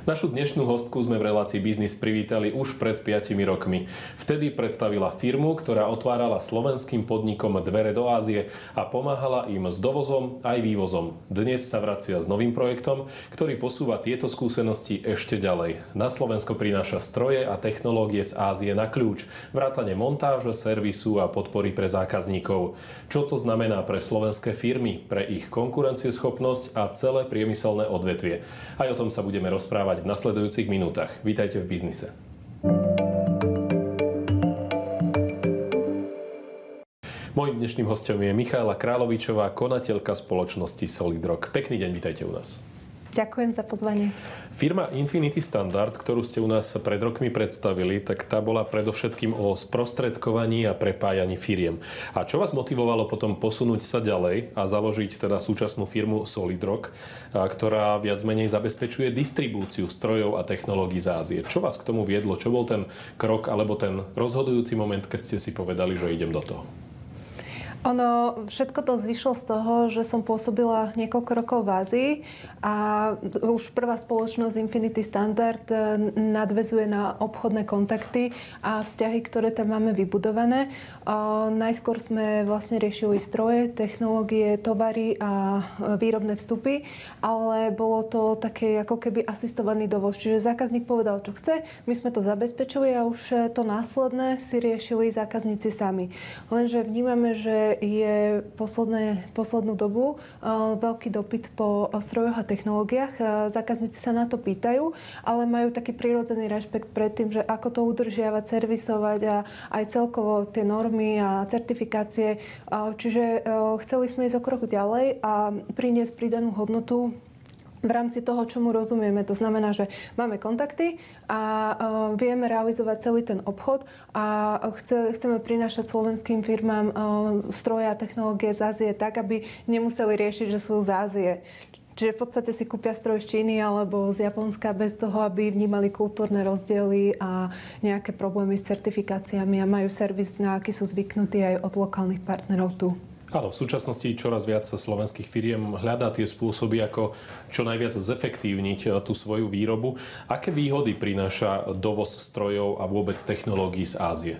Našu dnešnú hostku sme v relácii Biznis privítali už pred 5 rokmi. Vtedy predstavila firmu, ktorá otvárala slovenským podnikom dvere do Ázie a pomáhala im s dovozom aj vývozom. Dnes sa vracia s novým projektom, ktorý posúva tieto skúsenosti ešte ďalej. Na Slovensko prináša stroje a technológie z Ázie na kľúč, vrátane montáže, servisu a podpory pre zákazníkov. Čo to znamená pre slovenské firmy, pre ich konkurencieschopnosť a celé priemyselné odvetvie? Aj o tom sa budeme rozprávať v nasledujúcich minútach. Vítajte v biznise. Mojím dnešným hostom je Michaela Kráľovičová, konateľka spoločnosti Solidrock. Pekný deň, vítajte u nás. Ďakujem za pozvanie. Firma Infinity Standard, ktorú ste u nás pred rokmi predstavili, tak tá bola predovšetkým o sprostredkovaní a prepájaní firiem. A čo vás motivovalo potom posunúť sa ďalej a založiť teda súčasnú firmu Solidrock, ktorá viac menej zabezpečuje distribúciu strojov a technológií z Ázie? Čo vás k tomu viedlo? Čo bol ten krok alebo ten rozhodujúci moment, keď ste si povedali, že idem do toho? Všetko to zišlo z toho, že som pôsobila niekoľko rokov v Ázii a už prvá spoločnosť Infinity Standard nadväzuje na obchodné kontakty a vzťahy, ktoré tam máme vybudované. Najskôr sme vlastne riešili stroje, technológie, tovary a výrobné vstupy, ale bolo to také ako keby asistovaný dovoz. Čiže zákazník povedal, čo chce, my sme to zabezpečili a už to následné si riešili zákazníci sami. Lenže vnímame, že je poslednú dobu veľký dopyt po strojoch a technológiách. Zákazníci sa na to pýtajú, ale majú taký prirodzený rešpekt pred tým, že ako to udržiavať, servisovať a aj celkovo tie normy a certifikácie. Čiže chceli sme ísť o krok ďalej a priniesť pridanú hodnotu v rámci toho, čomu rozumieme. To znamená, že máme kontakty a vieme realizovať celý ten obchod a chceme prinášať slovenským firmám stroje a technológie z Ázie tak, aby nemuseli riešiť, že sú z Ázie. Čiže v podstate si kúpia stroj z Číny alebo z Japonska bez toho, aby vnímali kultúrne rozdiely a nejaké problémy s certifikáciami a majú servis, na aký sú zvyknutí aj od lokálnych partnerov tu. Áno, v súčasnosti čoraz viac slovenských firiem hľadá tie spôsoby, ako čo najviac zefektívniť tú svoju výrobu. Aké výhody prináša dovoz strojov a vôbec technológií z Ázie?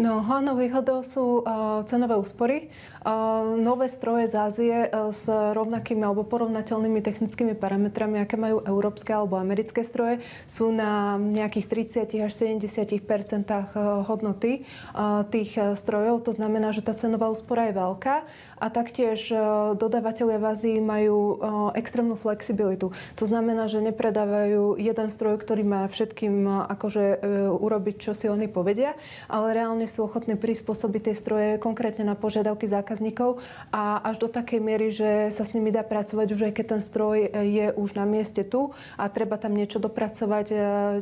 Hlavnou výhodou sú cenové úspory. Nové stroje z Ázie s rovnakými alebo porovnateľnými technickými parametrami, aké majú európske alebo americké stroje, sú na nejakých 30 až 70% hodnoty tých strojov. To znamená, že tá cenová úspora je veľká a taktiež dodávateľia v Ázii majú extrémnu flexibilitu. To znamená, že nepredávajú jeden stroj, ktorý má všetkým urobiť, čo si oni povedia, ale reálne sú ochotní prispôsobiť tie stroje konkrétne na požiadavky zákazníkov a až do takej miery, že sa s nimi dá pracovať už aj keď ten stroj je už na mieste tu a treba tam niečo dopracovať.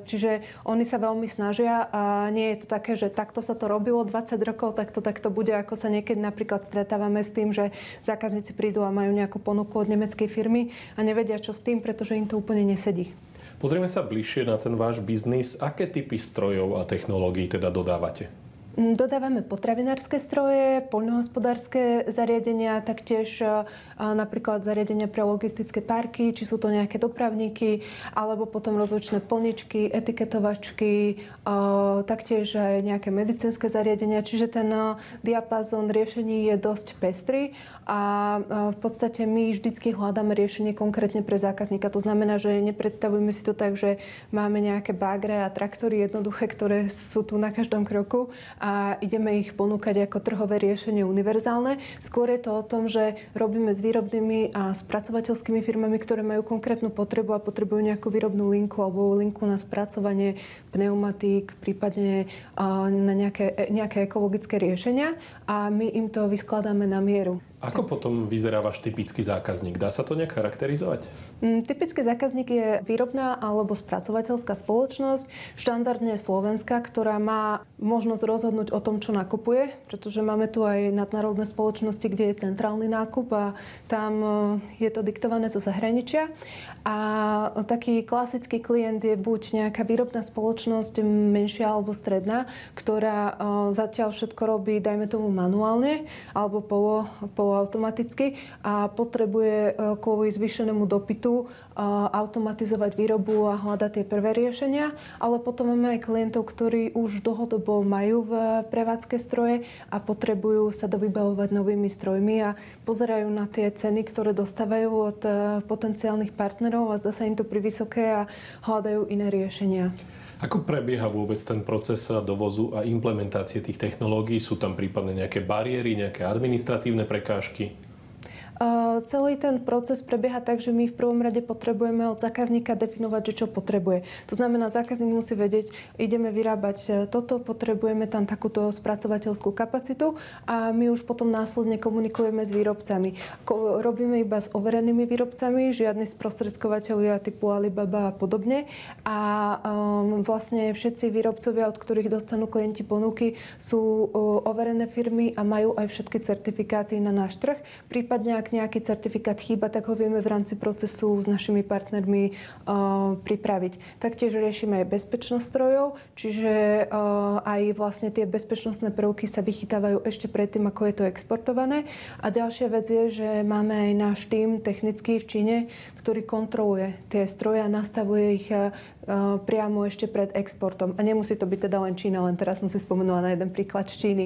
Čiže oni sa veľmi snažia a nie je to také, že takto sa to robilo 20 rokov, takto bude, ako sa niekedy napríklad stretávame s tým, že zákazníci prídu a majú nejakú ponuku od nemeckej firmy a nevedia čo s tým, pretože im to úplne nesedí. Pozrieme sa bližšie na ten váš biznis. Aké typy strojov a technológií teda dodávate? Dodávame potravinárske stroje, poľnohospodárske zariadenia, taktiež napríklad zariadenia pre logistické parky, či sú to nejaké dopravníky, alebo potom rozličné plničky, etiketovačky, taktiež aj nejaké medicínske zariadenia. Čiže ten diapazón riešení je dosť pestrý a v podstate my vždycky hľadáme riešenie konkrétne pre zákazníka. To znamená, že nepredstavujeme si to tak, že máme nejaké bagre a traktory jednoduché, ktoré sú tu na každom kroku a ideme ich ponúkať ako trhové riešenie univerzálne. Skôr je to o tom, že robíme s výrobnými a spracovateľskými firmami, ktoré majú konkrétnu potrebu a potrebujú nejakú výrobnú linku alebo linku na spracovanie pneumatík, prípadne na nejaké ekologické riešenia a my im to vyskladáme na mieru. Ako potom vyzerá váš typický zákazník? Dá sa to nejak charakterizovať? Typický zákazník je výrobná alebo spracovateľská spoločnosť, štandardne slovenská, ktorá má možnosť rozhodnúť o tom, čo nakupuje, pretože máme tu aj nadnárodné spoločnosti, kde je centrálny nákup a tam je to diktované zo zahraničia. A taký klasický klient je buď nejaká výrobná spoločnosť menšia alebo stredná, ktorá zatiaľ všetko robí, dajme tomu manuálne, alebo poloautomaticky a potrebuje kvôli zvýšenému dopytu automatizovať výrobu a hľadať tie prvé riešenia. Ale potom máme aj klientov, ktorí už dlhodobo majú v prevádzke stroje a potrebujú sa dovybavovať novými strojmi a pozerajú na tie ceny, ktoré dostávajú od potenciálnych partnerov a zdá sa im to privysoké a hľadajú iné riešenia. Ako prebieha vôbec ten proces dovozu a implementácie tých technológií? Sú tam prípadne nejaké bariéry, nejaké administratívne prekážky? Celý ten proces prebieha tak, že my v prvom rade potrebujeme od zákazníka definovať, že čo potrebuje. To znamená, zákazník musí vedieť, ideme vyrábať toto, potrebujeme tam takúto spracovateľskú kapacitu a my už potom následne komunikujeme s výrobcami. Robíme iba s overenými výrobcami, žiadni sprostredkovateľia typu Alibaba a podobne. A vlastne všetci výrobcovia, od ktorých dostanú klienti ponuky, sú overené firmy a majú aj všetky certifikáty na náš trh. Prípadne, ak nejaký certifikát chýba, tak ho vieme v rámci procesu s našimi partnermi pripraviť. Taktiež riešime aj bezpečnosť strojov, čiže aj vlastne tie bezpečnostné prvky sa vychytávajú ešte predtým, ako je to exportované. A ďalšia vec je, že máme aj náš tím technický v Číne, ktorý kontroluje tie stroje a nastavuje ich priamo ešte pred exportom. A nemusí to byť teda len Čína, len teraz som si spomenula na jeden príklad z Číny.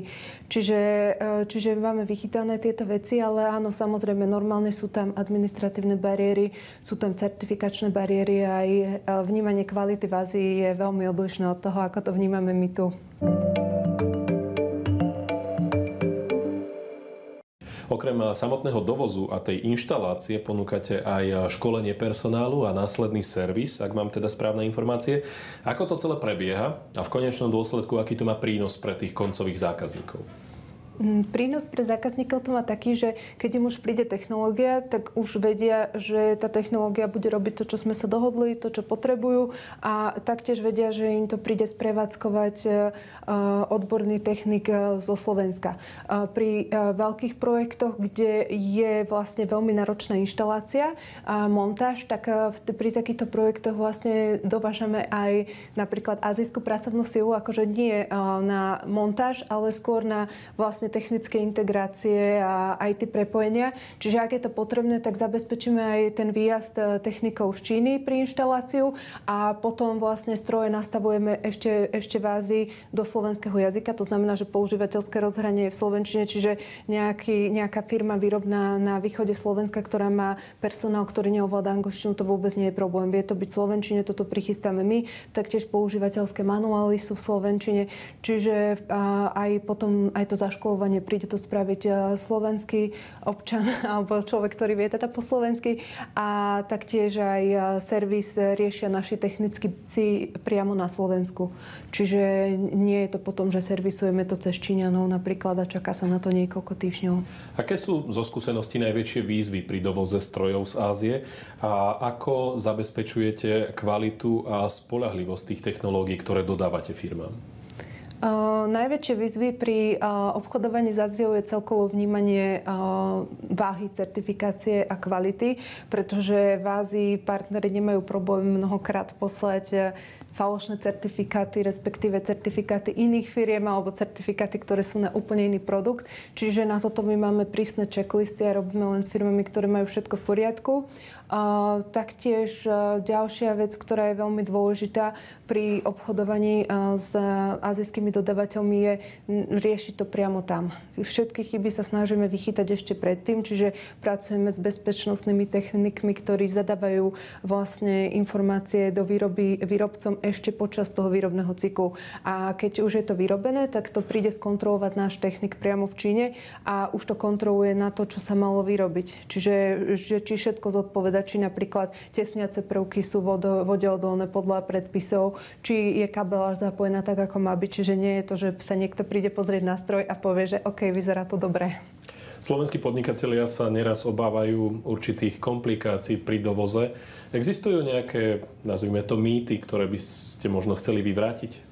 Čiže máme vychytané tieto veci, ale áno, samozrejme, normálne sú tam administratívne bariéry, sú tam certifikačné bariéry a aj vnímanie kvality v Ázii je veľmi odlišné od toho, ako to vnímame my tu. Okrem samotného dovozu a tej inštalácie ponúkate aj školenie personálu a následný servis, ak mám teda správne informácie. Ako to celé prebieha a v konečnom dôsledku, aký to má prínos pre tých koncových zákazníkov? Prínos pre zákazníkov to má taký, že keď im už príde technológia, tak už vedia, že tá technológia bude robiť to, čo sme sa dohodli, to, čo potrebujú a taktiež vedia, že im to príde sprevádzkovať odborný technik zo Slovenska. Pri veľkých projektoch, kde je vlastne veľmi náročná inštalácia a montáž, tak pri takýchto projektoch vlastne dovážame aj napríklad azijskú pracovnú silu, akože nie na montáž, ale skôr na vlastne technické integrácie a aj tie prepojenia. Čiže ak je to potrebné, tak zabezpečíme aj ten výjazd technikov z Číny pri inštaláciu a potom vlastne stroje nastavujeme ešte v Ázii do slovenského jazyka. To znamená, že používateľské rozhranie je v slovenčine, čiže nejaká firma výrobná na východe Slovenska, ktorá má personál, ktorý neovláda angličtinu, to vôbec nie je problém. Vie to byť v slovenčine, toto prichystáme my. Taktiež používateľské manuály sú v slovenčine, čiže aj potom aj to zaškolovanie príde to spraviť slovenský občan alebo človek, ktorý vie teda po slovensky a taktiež aj servis riešia naši technici priamo na Slovensku. Čiže nie je to potom, že servisujeme to cez Číňanov napríklad a čaká sa na to niekoľko týždňov. Aké sú zo skúsenosti najväčšie výzvy pri dovoze strojov z Ázie a ako zabezpečujete kvalitu a spoľahlivosť tých technológií, ktoré dodávate firmám? Najväčšie výzvy pri obchodovaní s Áziou je celkovo vnímanie váhy, certifikácie a kvality, pretože v Ázii partneri nemajú problém mnohokrát poslať falošné certifikáty, respektíve certifikáty iných firiem alebo certifikáty, ktoré sú na úplne iný produkt. Čiže na toto my máme prísne checklisty a robíme len s firmami, ktoré majú všetko v poriadku. Taktiež ďalšia vec, ktorá je veľmi dôležitá pri obchodovaní s azijskými dodávateľmi je riešiť to priamo tam. Všetky chyby sa snažíme vychytať ešte predtým, čiže pracujeme s bezpečnostnými technikmi, ktorí zadávajú vlastne informácie do výroby výrobcom ešte počas toho výrobného cyklu. A keď už je to vyrobené, tak to príde skontrolovať náš technik priamo v Číne a už to kontroluje na to, čo sa malo vyrobiť. Čiže či všetko zodpovedá, či napríklad tesniace prvky sú vodeodolné podľa predpisov, či je kabeláž zapojená tak, ako má byť. Čiže nie je to, že sa niekto príde pozrieť na stroj a povie, že OK, vyzerá to dobre. Slovenskí podnikatelia sa neraz obávajú určitých komplikácií pri dovoze. Existujú nejaké, nazvime to, mýty, ktoré by ste možno chceli vyvrátiť?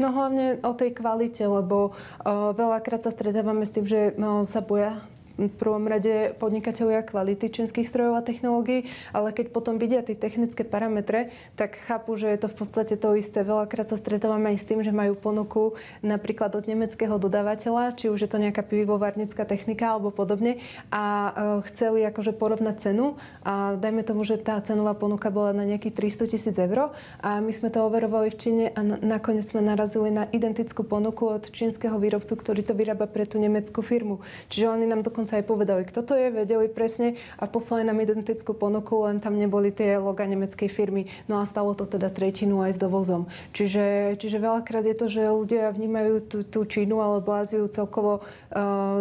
No hlavne o tej kvalite, lebo veľakrát sa stretávame s tým, že sa boja v prvom rade podnikatelia kvality čínskych strojov a technológií, ale keď potom vidia tie technické parametre, tak chápu, že je to v podstate to isté. Veľakrát sa stretávame aj s tým, že majú ponuku napríklad od nemeckého dodávateľa, či už je to nejaká pivovarnická technika alebo podobne, a chceli akože porovnať cenu a dajme tomu, že tá cenová ponuka bola na nejakých 300 000 eur a my sme to overovali v Číne a nakoniec sme narazili na identickú ponuku od čínskeho výrobcu, ktorý to vyrába pre tú nemeckú firmu. Čiže oni nám dokonca aj povedali, kto to je, vedeli presne a poslali nám identickú ponuku, len tam neboli tie loga nemeckej firmy. No a stalo to teda tretinu aj s dovozom. Čiže veľakrát je to, že ľudia vnímajú tú Čínu alebo Áziu celkovo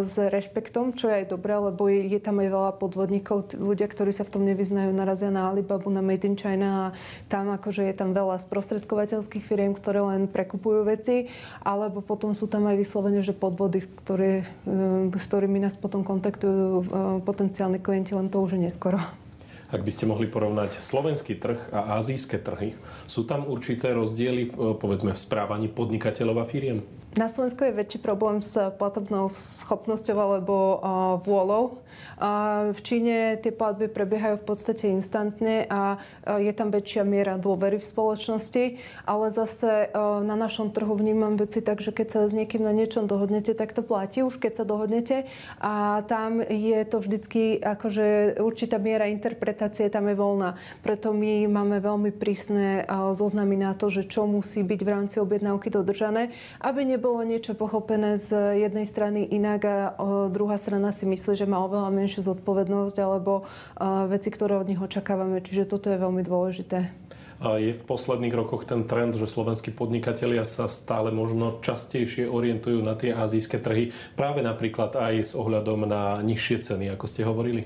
s rešpektom, čo je aj dobré, lebo je tam aj veľa podvodníkov. Ľudia, ktorí sa v tom nevyznajú, narazia na Alibabu, na Made in China a tam akože je tam veľa sprostredkovateľských firiem, ktoré len prekupujú veci, alebo potom sú tam aj vyslovene, že podvody, s ktorými nás potom kontaktujú potenciálni klienti, len to už je neskoro. Ak by ste mohli porovnať slovenský trh a azijské trhy, sú tam určité rozdiely povedzme v správaní podnikateľov a firiem? Na Slovensku je väčší problém s platobnou schopnosťou alebo vôľou. V Číne tie platby prebiehajú v podstate instantne a je tam väčšia miera dôvery v spoločnosti, ale zase na našom trhu vnímam veci tak, že keď sa s niekým na niečom dohodnete, tak to platí už keď sa dohodnete a tam je to vždycky akože určitá miera interpretácie tam je voľná. Preto my máme veľmi prísne zoznamy na to, že čo musí byť v rámci objednávky dodržané, aby nebolo niečo pochopené z jednej strany inak a druhá strana si myslí, že má oveľa menšiu zodpovednosť alebo veci, ktoré od nich očakávame. Čiže toto je veľmi dôležité. Je v posledných rokoch ten trend, že slovenskí podnikatelia sa stále možno častejšie orientujú na tie azijské trhy, práve napríklad aj s ohľadom na nižšie ceny, ako ste hovorili?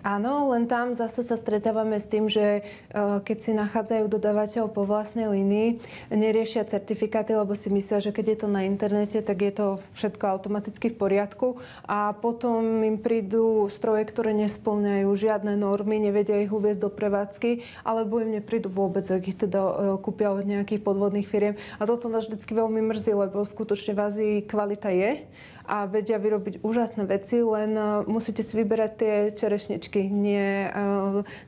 Áno, len tam zase sa stretávame s tým, že keď si nachádzajú dodávateľ po vlastnej línii, neriešia certifikáty, lebo si myslia, že keď je to na internete, tak je to všetko automaticky v poriadku a potom im prídu stroje, ktoré nespĺňajú žiadne normy, nevedia ich uviesť do prevádzky, alebo im neprídu vôbec, ak ich teda kúpia od nejakých podvodných firiem. A toto nás vždycky veľmi mrzí, lebo skutočne v Ázii kvalita je a vedia vyrobiť úžasné veci, len musíte si vyberať tie čerešničky, nie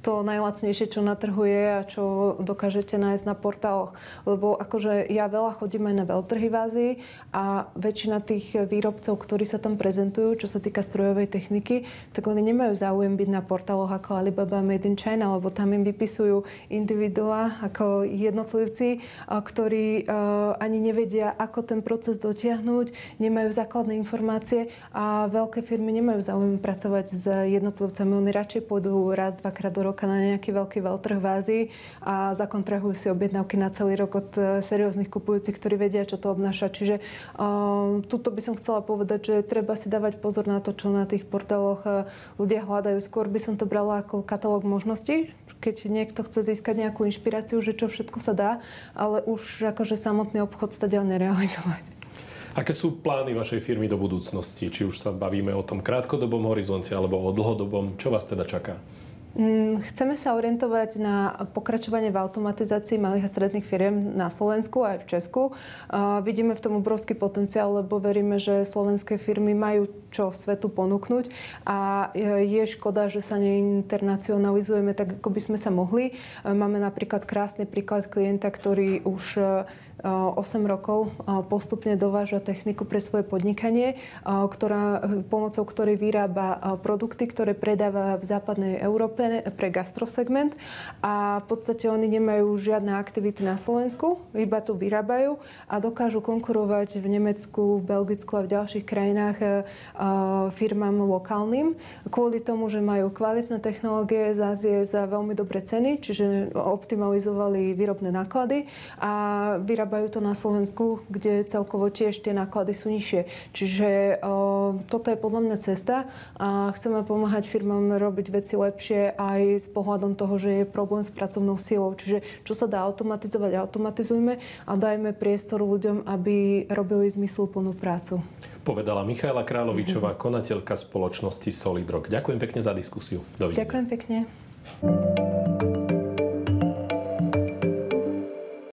to najlacnejšie, čo na trhu je a čo dokážete nájsť na portáloch. Lebo akože ja veľa chodím aj na veľtrhy v Ázii a väčšina tých výrobcov, ktorí sa tam prezentujú, čo sa týka strojovej techniky, tak oni nemajú záujem byť na portáloch ako Alibaba, Made in China, lebo tam im vypisujú individuá ako jednotlivci, ktorí ani nevedia, ako ten proces dotiahnuť, nemajú základné informácie a veľké firmy nemajú záujem pracovať s jednotlivcami. Oni radšej pôjdu raz, dvakrát do roka na nejaký veľký veľtrh v Ázii a zakontrahujú si objednávky na celý rok od serióznych kupujúcich, ktorí vedia, čo to obnáša. Čiže tuto by som chcela povedať, že treba si dávať pozor na to, čo na tých portáloch ľudia hľadajú. Skôr by som to brala ako katalóg možností, keď niekto chce získať nejakú inšpiráciu, že čo všetko sa dá, ale už akože samotný obchod stadiaľ nerealizovať. Aké sú plány vašej firmy do budúcnosti? Či už sa bavíme o tom krátkodobom horizonte alebo o dlhodobom? Čo vás teda čaká? Chceme sa orientovať na pokračovanie v automatizácii malých a stredných firiem na Slovensku aj v Česku. Vidíme v tom obrovský potenciál, lebo veríme, že slovenské firmy majú čo svetu ponúknuť a je škoda, že sa neinternacionalizujeme tak, ako by sme sa mohli. Máme napríklad krásny príklad klienta, ktorý už 8 rokov postupne dováža techniku pre svoje podnikanie, pomocou ktorej vyrába produkty, ktoré predáva v západnej Európe pre gastrosegment a v podstate oni nemajú žiadne aktivity na Slovensku, iba tu vyrábajú a dokážu konkurovať v Nemecku, v Belgicku a v ďalších krajinách firmám lokálnym kvôli tomu, že majú kvalitné technológie z Ázie za veľmi dobré ceny, čiže optimalizovali výrobné náklady a vyrábajú to na Slovensku, kde celkovo tiež tie náklady sú nižšie. Čiže toto je podľa mňa cesta a chceme pomáhať firmám robiť veci lepšie aj s pohľadom toho, že je problém s pracovnou silou. Čiže čo sa dá automatizovať, automatizujme a dajme priestor ľuďom, aby robili zmysluplnú prácu. Povedala Michaela Kráľovičová, konateľka spoločnosti Solid Rock. Ďakujem pekne za diskusiu. Dovidenia. Ďakujem pekne.